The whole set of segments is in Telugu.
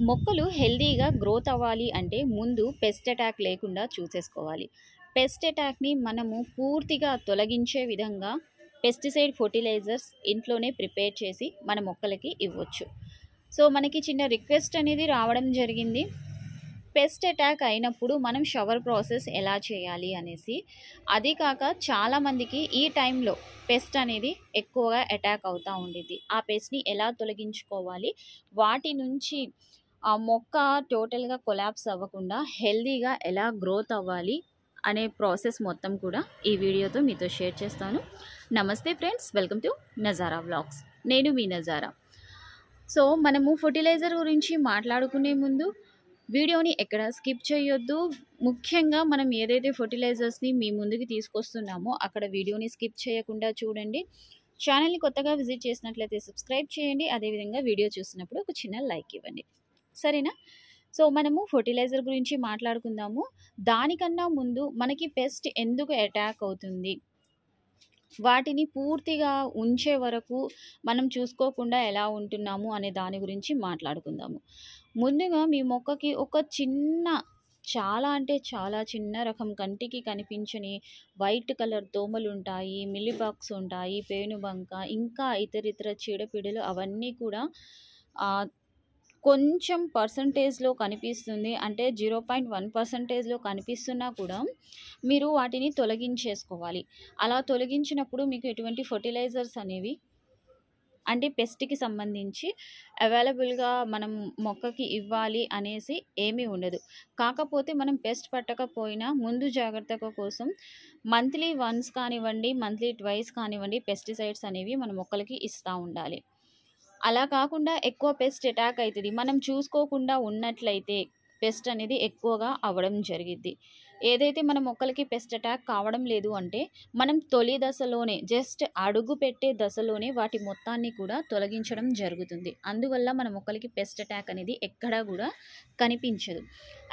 మొక్కలు హెల్తీగా గ్రోత్ అవ్వాలి అంటే ముందు పెస్ట్ అటాక్ లేకుండా చూసేసుకోవాలి. పెస్ట్ అటాక్ని మనము పూర్తిగా తొలగించే విధంగా పెస్టిసైడ్ ఫర్టిలైజర్స్ ఇంట్లోనే ప్రిపేర్ చేసి మన మొక్కలకి ఇవ్వచ్చు. సో మనకి చిన్న రిక్వెస్ట్ అనేది రావడం జరిగింది. పెస్ట్ అటాక్ అయినప్పుడు మనం షవర్ ప్రాసెస్ ఎలా చేయాలి అనేసి. అది కాక చాలామందికి ఈ టైంలో పెస్ట్ అనేది ఎక్కువగా అటాక్ అవుతూ ఉండిద్ది. ఆ పెస్ట్ని ఎలా తొలగించుకోవాలి, వాటి నుంచి ఆ మొక్క టోటల్గా కొలాప్స్ అవ్వకుండా హెల్దీగా ఎలా గ్రోత్ అవ్వాలి అనే ప్రాసెస్ మొత్తం కూడా ఈ వీడియోతో మీతో షేర్ చేస్తాను. నమస్తే friends, welcome to Nazara vlogs. నేను మీ నజారా. సో మనము ఫర్టిలైజర్ గురించి మాట్లాడుకునే ముందు వీడియోని ఎక్కడ స్కిప్ చేయొద్దు. ముఖ్యంగా మనం ఏదైతే ఫర్టిలైజర్స్ని మీ ముందుకి తీసుకొస్తున్నామో అక్కడ వీడియోని స్కిప్ చేయకుండా చూడండి. ఛానల్ని కొత్తగా విజిట్ చేసినట్లయితే సబ్స్క్రైబ్ చేయండి. అదేవిధంగా వీడియో చూసినప్పుడు ఒక చిన్న లైక్ ఇవ్వండి, సరేనా? సో మనము ఫర్టిలైజర్ గురించి మాట్లాడుకుందాము. దానికన్నా ముందు మనకి పెస్ట్ ఎందుకు అటాక్ అవుతుంది, వాటిని పూర్తిగా ఉంచే వరకు మనం చూసుకోకుండా ఎలా ఉంటున్నాము అనే దాని గురించి మాట్లాడుకుందాము. ముందుగా మీ మొక్కకి ఒక చిన్న, చాలా అంటే చాలా చిన్న రకం కంటికి కనిపించని వైట్ కలర్ దోమలు ఉంటాయి, మిల్లీబాగ్స్ ఉంటాయి, పేనుబంక, ఇంకా ఇతరితర చీడపీడలు అవన్నీ కూడా కొంచెం పర్సంటేజ్లో కనిపిస్తుంది. అంటే 0.1%లో కనిపిస్తున్నా కూడా మీరు వాటిని తొలగించేసుకోవాలి. అలా తొలగించినప్పుడు మీకు ఎటువంటి ఫర్టిలైజర్స్ అనేవి అంటే పెస్ట్కి సంబంధించి అవైలబుల్గా మనం మొక్కకి ఇవ్వాలి అనేసి ఏమీ ఉండదు. కాకపోతే మనం పెస్ట్ పట్టకపోయినా ముందు జాగ్రత్త కోసం మంత్లీ వన్స్ కానివ్వండి, మంత్లీ ట్వైస్ కానివ్వండి, పెస్టిసైడ్స్ అనేవి మన మొక్కలకి ఇస్తూ ఉండాలి. అలా కాకుండా ఎక్కువ పెస్ట్ అటాక్ అవుతుంది, మనం చూసుకోకుండా ఉన్నట్లయితే పెస్ట్ అనేది ఎక్కువగా అవ్వడం జరిగిద్ది. ఏదైతే మన మొక్కలకి పెస్ట్ అటాక్ కావడం లేదు అంటే మనం తొలి దశలోనే, జస్ట్ అడుగు పెట్టే దశలోనే వాటి మొత్తాన్ని కూడా తొలగించడం జరుగుతుంది. అందువల్ల మన మొక్కలకి పెస్ట్ అటాక్ అనేది ఎక్కడా కూడా కనిపించదు.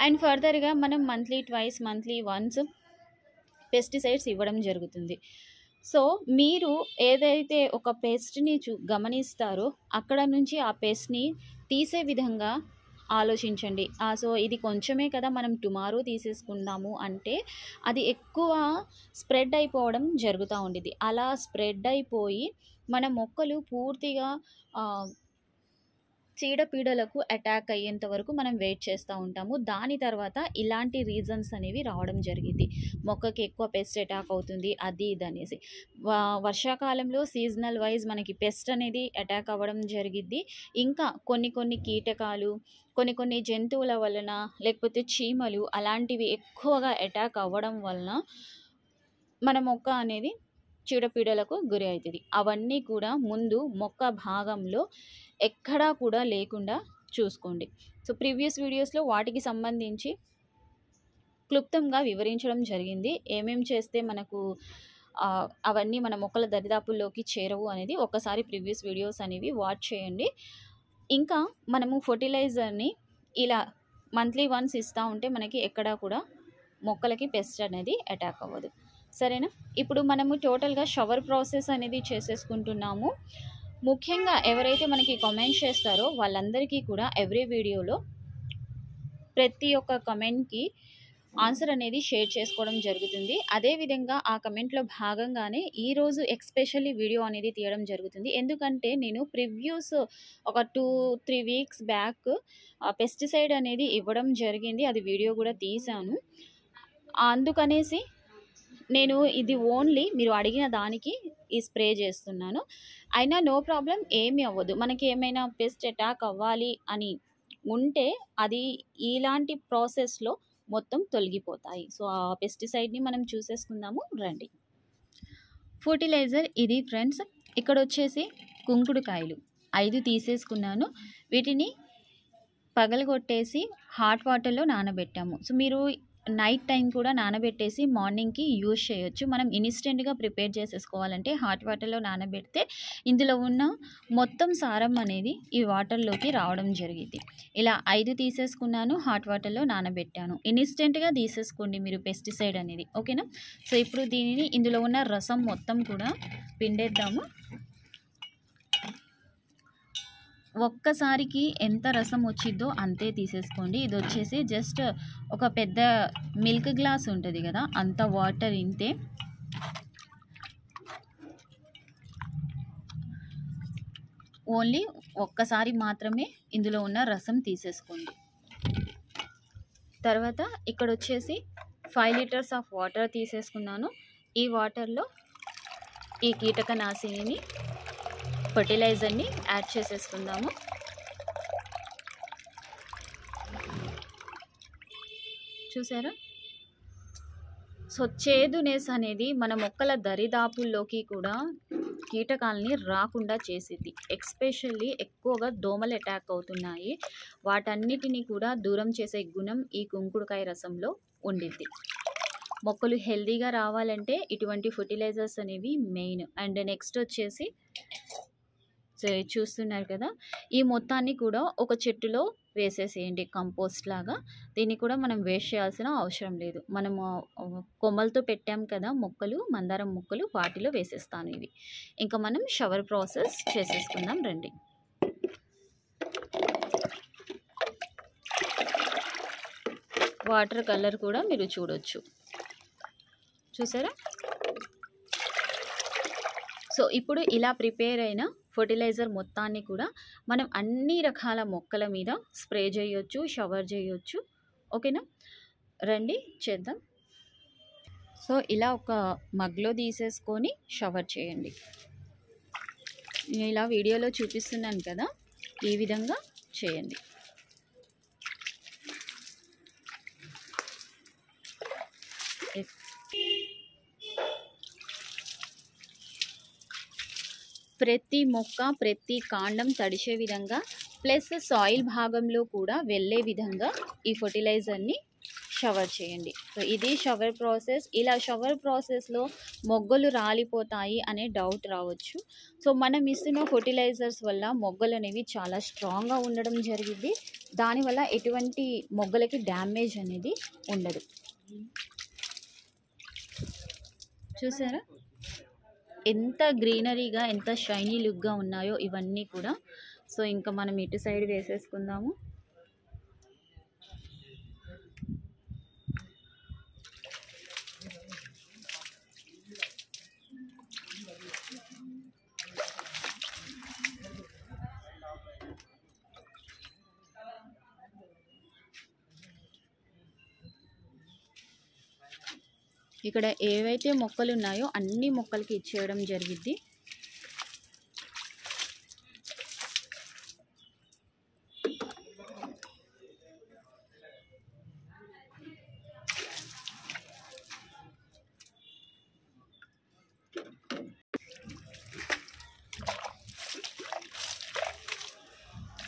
అండ్ ఫర్దర్గా మనం monthly twice, monthly once pesticides ఇవ్వడం జరుగుతుంది. సో మీరు ఏదైతే ఒక పెస్ట్ని గమనిస్తారో అక్కడ నుంచి ఆ పెస్ట్ని తీసే విధంగా ఆలోచించండి. సో ఇది కొంచెమే కదా, మనం టుమారో తీసేసుకుందాము అంటే అది ఎక్కువ స్ప్రెడ్ అయిపోవడం జరుగుతూ ఉండేది. అలా స్ప్రెడ్ అయిపోయి మన మొక్కలు పూర్తిగా చీడపీడలకు అటాక్ అయ్యేంత వరకు మనం వెయిట్ చేస్తూ ఉంటాము. దాని తర్వాత ఇలాంటి రీజన్స్ అనేవి రావడం జరిగింది. మొక్కకి ఎక్కువ పెస్ట్ అటాక్ అవుతుంది అది ఇది అనేసి. వర్షాకాలంలో సీజనల్ వైజ్ మనకి పెస్ట్ అనేది అటాక్ అవ్వడం జరిగిద్ది. ఇంకా కొన్ని కీటకాలు, కొన్ని జంతువుల వలన, లేకపోతే చీమలు అలాంటివి ఎక్కువగా అటాక్ అవ్వడం వలన మన మొక్క అనేది చీడపీడలకు గురి అవుతుంది. అవన్నీ కూడా ముందు మొక్క భాగంలో ఎక్కడా కూడా లేకుండా చూసుకోండి. సో ప్రీవియస్ వీడియోస్లో వాటికి సంబంధించి క్లుప్తంగా వివరించడం జరిగింది. ఏమేం చేస్తే మనకు అవన్నీ మన మొక్కల దరిదాపుల్లోకి చేరవు అనేది ఒకసారి ప్రీవియస్ వీడియోస్ అనేవి వాచ్ చేయండి. ఇంకా మనము ఫర్టిలైజర్ని ఇలా మంత్లీ వన్స్ ఇస్తూ ఉంటే మనకి ఎక్కడా కూడా మొక్కలకి పెస్ట్ అనేది అటాక్ అవ్వదు, సరేనా? ఇప్పుడు మనము టోటల్గా షవర్ ప్రాసెస్ అనేది చేసేసుకుంటున్నాము. ముఖ్యంగా ఎవరైతే మనకి కామెంట్స్ చేస్తారో వాళ్ళందరికీ కూడా ఎవ్రీ వీడియోలో ప్రతి ఒక్క కమెంట్కి ఆన్సర్ అనేది షేర్ చేసుకోవడం జరుగుతుంది. అదేవిధంగా ఆ కమెంట్లో భాగంగానే ఈరోజు ఎక్స్పెషల్లీ వీడియో అనేది తీయడం జరుగుతుంది. ఎందుకంటే నేను ప్రివ్యూస్ ఒక 2-3 వీక్స్ బ్యాక్ పెస్టిసైడ్ అనేది ఇవ్వడం జరిగింది. అది వీడియో కూడా తీశాను. అందుకనేసి నేను ఇది ఓన్లీ మీరు అడిగిన దానికి ఈ స్ప్రే చేస్తున్నాను. అయినా నో ప్రాబ్లం, ఏమీ అవ్వదు. మనకి ఏమైనా పెస్ట్ అటాక్ అవ్వాలి అని ఉంటే అది ఇలాంటి ప్రాసెస్లో మొత్తం తొలగిపోతాయి. సో ఆ పెస్టిసైడ్ని మనం చూసేసుకుందాము రండి. ఫర్టిలైజర్ ఇది ఫ్రెండ్స్. ఇక్కడ వచ్చేసి కుంకుడుకాయలు 5 తీసేసుకున్నాను. వీటిని పగలగొట్టేసి హాట్ వాటర్లో నానబెట్టాము. సో మీరు నైట్ టైం కూడా నానబెట్టేసి మార్నింగ్కి యూజ్ చేయొచ్చు. మనం ఇన్స్టెంట్గా ప్రిపేర్ చేసేసుకోవాలంటే హాట్ వాటర్లో నానబెడితే ఇందులో ఉన్న మొత్తం సారం అనేది ఈ వాటర్లోకి రావడం జరిగింది. ఇలా 5 తీసేసుకున్నాను, హాట్ వాటర్లో నానబెట్టాను. ఇన్స్టెంట్గా తీసేసుకోండి మీరు పెస్టిసైడ్ అనేది, ఓకేనా? సో ఇప్పుడు దీనిని ఇందులో ఉన్న రసం మొత్తం కూడా పిండేద్దాము. ఒక్కసారికి ఎంత రసం వచ్చిద్దో అంతే తీసేసుకోండి. ఇది వచ్చేసి జస్ట్ ఒక పెద్ద మిల్క్ గ్లాస్ ఉంటుంది కదా, అంత వాటర్ ఇంతే. ఓన్లీ ఒక్కసారి మాత్రమే ఇందులో ఉన్న రసం తీసేసుకోండి. తర్వాత ఇక్కడ వచ్చేసి 5 లీటర్స్ ఆఫ్ వాటర్ తీసేసుకున్నాను. ఈ వాటర్లో ఈ కీటకనాశినిని, ఫర్టిలైజర్ని యాడ్ చేసేసుకుందాము. చూసారా? సో చేదునెస్ అనేది మన మొక్కల దరిదాపుల్లోకి కూడా కీటకాలని రాకుండా చేసేది. ఎక్స్పెషల్లీ ఎక్కువగా దోమలు అటాక్ అవుతున్నాయి. వాటన్నిటిని కూడా దూరం చేసే గుణం ఈ కుంకుడుకాయ రసంలో ఉండిద్ది. మొక్కలు హెల్దీగా రావాలంటే ఇటువంటి ఫర్టిలైజర్స్ అనేవి మెయిన్. అండ్ నెక్స్ట్ వచ్చేసి చూస్తున్నారు కదా, ఈ మొత్తాన్ని కూడా ఒక చెట్టులో వేసేసేయండి కంపోస్ట్ లాగా. దీన్ని కూడా మనం వేస్ట్ చేయాల్సిన అవసరం లేదు. మనము కొమ్మలతో పెట్టాం కదా మొక్కలు, మందారం మొక్కలు, వాటిలో వేసేస్తాను ఇవి. ఇంకా మనం షవర్ ప్రాసెస్ చేసేసుకుందాం రండి. వాటర్ కలర్ కూడా మీరు చూడొచ్చు. చూసారా? సో ఇప్పుడు ఇలా ప్రిపేర్ అయిన ఫర్టిలైజర్ మొత్తాన్ని కూడా మనం అన్ని రకాల మొక్కల మీద స్ప్రే చేయొచ్చు, షవర్ చేయొచ్చు. ఓకేనా? రండి చేద్దాం. సో ఇలా ఒక మగ్లో తీసేసుకొని షవర్ చేయండి. నేను ఇలా వీడియోలో చూపిస్తున్నాను కదా, ఈ విధంగా చేయండి. ప్రతి మొక్క, ప్రతి కాండం తడిచే విధంగా, ప్లస్ సాయిల్ భాగంలో కూడా వెళ్ళే విధంగా ఈ ఫర్టిలైజర్ని షవర్ చేయండి. సో ఇది షవర్ ప్రాసెస్. ఇలా షవర్ ప్రాసెస్లో మొగ్గలు రాలిపోతాయి అనే డౌట్ రావచ్చు. సో మనం ఇస్తున్న ఫర్టిలైజర్స్ వల్ల మొగ్గలు అనేవి చాలా స్ట్రాంగ్గా ఉండడం జరిగింది. దానివల్ల ఎటువంటి మొగ్గలకి డ్యామేజ్ అనేది ఉండదు. చూసారా ఎంత గ్రీనరీగా, ఎంత షైనీ లుక్గా ఉన్నాయో ఇవన్నీ కూడా. సో ఇంకా మనం ఇటు సైడ్ వేసేసుకుందాము. ఇక్కడ ఏవైతే మొక్కలు ఉన్నాయో అన్ని మొక్కలకి ఇచ్చేయడం జరిగిద్ది.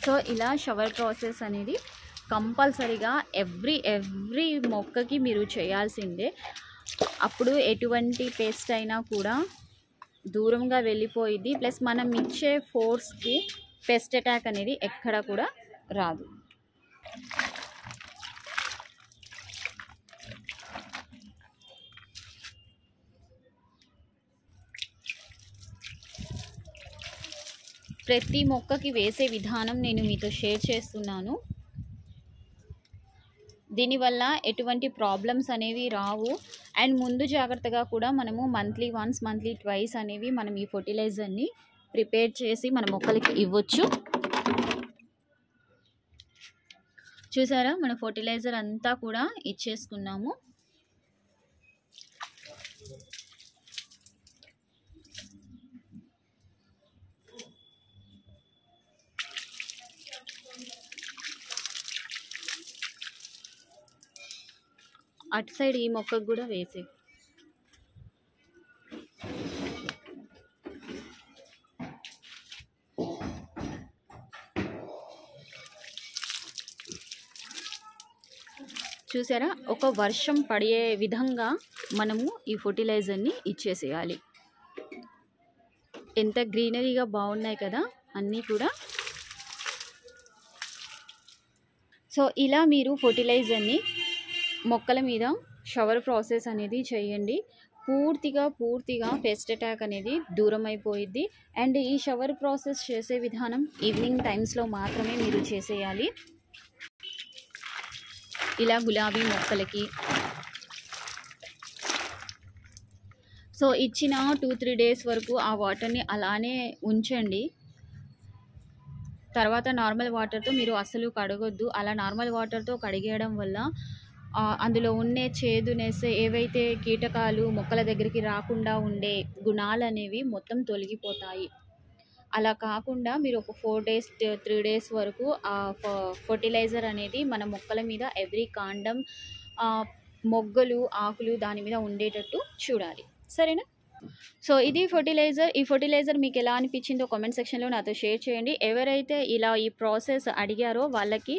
సో ఇలా షవర్ ప్రాసెస్ అనేది కంపల్సరీగా ఎవ్రీ మొక్కకి మీరు చేయాల్సిందే. అప్పుడు ఎటువంటి పెస్ట్ అయినా కూడా దూరంగా వెళ్ళిపోయింది. ప్లస్ మనం ఇచ్చే ఫోర్స్కి పెస్ట్ అటాక్ అనేది ఎక్కడ కూడా రాదు. ప్రతి మొక్కకి వేసే విధానం నేను మీతో షేర్ చేస్తున్నాను. దీనివల్ల ఎటువంటి ప్రాబ్లమ్స్ అనేవి రావు. అండ్ ముందు జాగ్రత్తగా కూడా మనము మంత్లీ వన్స్, మంత్లీ ట్వైస్ అనేవి మనం ఈ ఫర్టిలైజర్ని ప్రిపేర్ చేసి మన మొక్కలకి ఇవ్వచ్చు. చూసారా, మన ఫర్టిలైజర్ అంతా కూడా ఇచ్చేసుకున్నాము. అటు సైడ్ ఈ మొక్కకు కూడా వేసే. చూసారా, ఒక వర్షం పడే విధంగా మనము ఈ ఫర్టిలైజర్ని ఇచ్చేసేయాలి. ఎంత గ్రీనరీగా బాగున్నాయి కదా అన్నీ కూడా. సో ఇలా మీరు ఫర్టిలైజర్ని మొక్కల మీద షవర్ ప్రాసెస్ అనేది చేయండి. పూర్తిగా పెస్ట్ అటాక్ అనేది దూరం అయిపోయిద్ది. అండ్ ఈ షవర్ ప్రాసెస్ చేసే విధానం ఈవినింగ్ టైమ్స్లో మాత్రమే మీరు చేసేయాలి. ఇలా గులాబీ మొక్కలకి సో ఇచ్చిన 2-3 డేస్ వరకు ఆ వాటర్ని అలానే ఉంచండి. తర్వాత నార్మల్ వాటర్తో మీరు అస్సలు కడగొద్దు. అలా నార్మల్ వాటర్తో కడిగేయడం వల్ల అందులో ఉండే చేదునెస్, ఏవైతే కీటకాలు మొక్కల దగ్గరికి రాకుండా ఉండే గుణాలు అనేవి మొత్తం తొలగిపోతాయి. అలా కాకుండా మీరు ఒక 4 డేస్ 3 డేస్ వరకు ఆ ఫర్టిలైజర్ అనేది మన మొక్కల మీద ఎవ్రీ కాండం, మొగ్గలు, ఆకులు దాని మీద ఉండేటట్టు చూడాలి. సరేనా? సో ఇది ఫర్టిలైజర్. ఈ ఫర్టిలైజర్ మీకు ఎలా అనిపించిందో కామెంట్ సెక్షన్లో నాతో షేర్ చేయండి. ఎవరైతే ఇలా ఈ ప్రాసెస్ అడిగారో వాళ్ళకి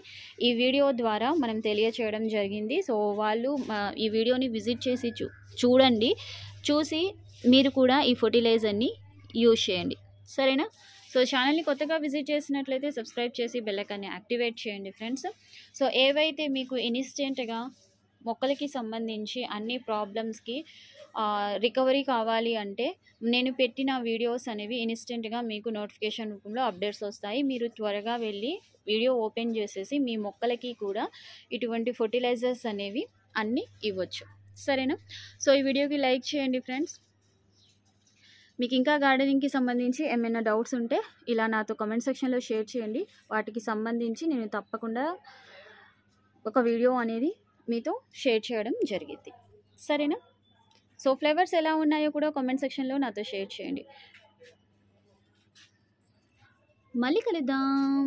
ఈ వీడియో ద్వారా మనం తెలియచేయడం జరిగింది. సో వాళ్ళు ఈ వీడియోని విజిట్ చేసి చూడండి. చూసి మీరు కూడా ఈ ఫర్టిలైజర్ని యూజ్ చేయండి. సరేనా? సో ఛానల్ని కొత్తగా విజిట్ చేసినట్లయితే సబ్స్క్రైబ్ చేసి బెల్ ఐకాన్ని యాక్టివేట్ చేయండి ఫ్రెండ్స్. సో ఏవైతే మీకు ఇన్స్టెంట్గా మొక్కలకి సంబంధించి అన్ని ప్రాబ్లమ్స్కి రికవరీ కావాలి అంటే నేను పెట్టిన వీడియోస్ అనేవి ఇన్స్టెంట్గా మీకు నోటిఫికేషన్ రూపంలో అప్డేట్స్ వస్తాయి. మీరు త్వరగా వెళ్ళి వీడియో ఓపెన్ చేసేసి మీ మొక్కలకి కూడా ఇటువంటి ఫర్టిలైజర్స్ అనేవి అన్నీ ఇవ్వచ్చు. సరేనా? సో ఈ వీడియోకి లైక్ చేయండి ఫ్రెండ్స్. మీకు ఇంకా గార్డెనింగ్కి సంబంధించి ఏమైనా డౌట్స్ ఉంటే ఇలా నాతో కామెంట్ సెక్షన్లో షేర్ చేయండి. వాటికి సంబంధించి నేను తప్పకుండా ఒక వీడియో అనేది మీతో షేర్ చేయడం జరిగింది. సరేనా? సో ఫ్లేవర్స్ ఎలా ఉన్నాయో కూడా కామెంట్ సెక్షన్లో నాతో షేర్ చేయండి. మళ్ళీ కలుద్దాం.